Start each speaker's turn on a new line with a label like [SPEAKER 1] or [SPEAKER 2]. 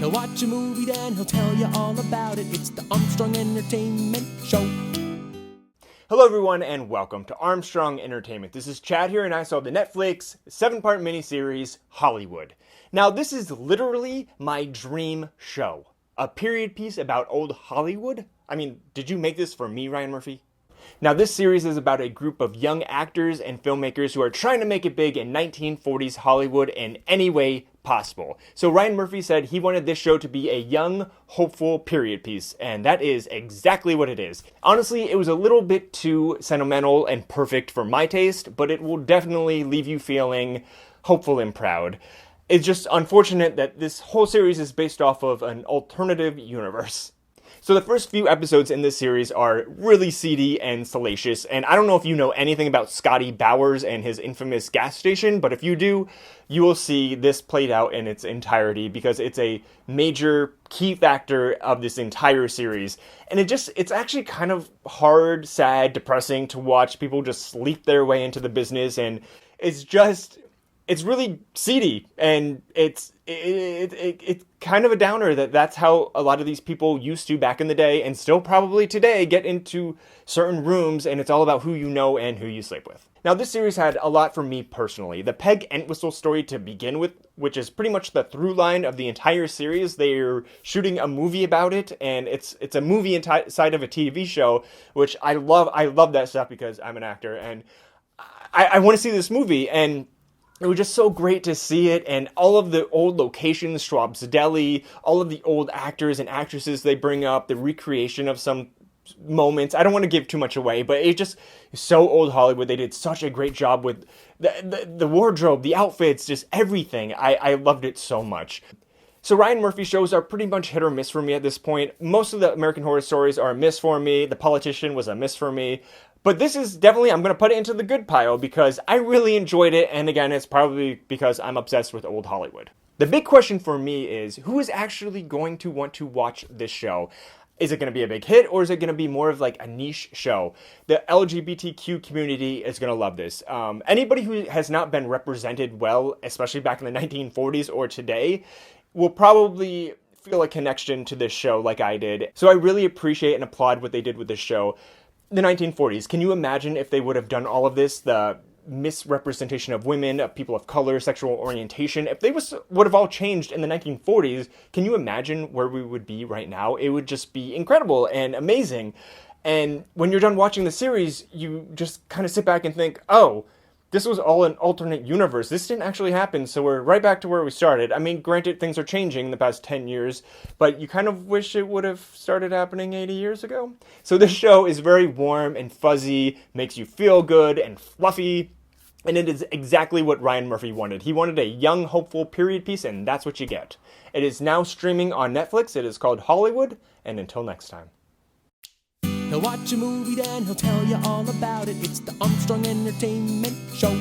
[SPEAKER 1] He'll watch a movie, then he'll tell you all about it. It's the Armstrong Entertainment Show.
[SPEAKER 2] Hello everyone and welcome to Armstrong Entertainment. This is Chad here and I saw the Netflix 7-part miniseries Hollywood. Now this is literally my dream show. A period piece about old Hollywood? I mean, did you make this for me, Ryan Murphy? Now this series is about a group of young actors and filmmakers who are trying to make it big in 1940s Hollywood in any way possible. So Ryan Murphy said he wanted this show to be a young, hopeful period piece, and that is exactly what it is. Honestly, it was a little bit too sentimental and perfect for my taste, but it will definitely leave you feeling hopeful and proud. It's just unfortunate that this whole series is based off of an alternative universe. So the first few episodes in this series are really seedy and salacious, and I don't know if you know anything about Scotty Bowers and his infamous gas station, but if you do, you will see this played out in its entirety because it's a major key factor of this entire series. And it's actually kind of hard, sad, depressing to watch people just sleep their way into the business, and it's really seedy, and it's kind of a downer that's how a lot of these people used to back in the day, and still probably today, get into certain rooms, and it's all about who you know and who you sleep with. Now, this series had a lot for me personally. The Peg Entwistle story to begin with, which is pretty much the through line of the entire series. They're shooting a movie about it, and it's a movie inside of a TV show, which I love. I love that stuff because I'm an actor, and I want to see this movie, and it was just so great to see it, and all of the old locations, Schwab's Deli, all of the old actors and actresses they bring up, the recreation of some moments. I don't want to give too much away, but it just is so old Hollywood. They did such a great job with the wardrobe, the outfits, just everything. I loved it so much. So Ryan Murphy shows are pretty much hit or miss for me at this point. Most of the American Horror Stories are a miss for me. The Politician was a miss for me. But this is definitely, I'm going to put it into the good pile because I really enjoyed it, and again, it's probably because I'm obsessed with old Hollywood. The big question for me is, who is actually going to want to watch this show? Is it going to be a big hit, or is it going to be more of like a niche show? The LGBTQ community is going to love this. Anybody who has not been represented well, especially back in the 1940s or today, will probably feel a connection to this show like I did. So I really appreciate and applaud what they did with this show. The 1940s, can you imagine if they would have done all of this, the misrepresentation of women, of people of color, sexual orientation, if they would have all changed in the 1940s, can you imagine where we would be right now? It would just be incredible and amazing. And when you're done watching the series, you just kind of sit back and think, oh, this was all an alternate universe. This didn't actually happen, so we're right back to where we started. I mean, granted, things are changing in the past 10 years, but you kind of wish it would have started happening 80 years ago. So this show is very warm and fuzzy, makes you feel good and fluffy, and it is exactly what Ryan Murphy wanted. He wanted a young, hopeful period piece, and that's what you get. It is now streaming on Netflix. It is called Hollywood, and until next time.
[SPEAKER 1] He'll watch a movie, then he'll tell you all about it. It's the Armstrong Entertainment Show.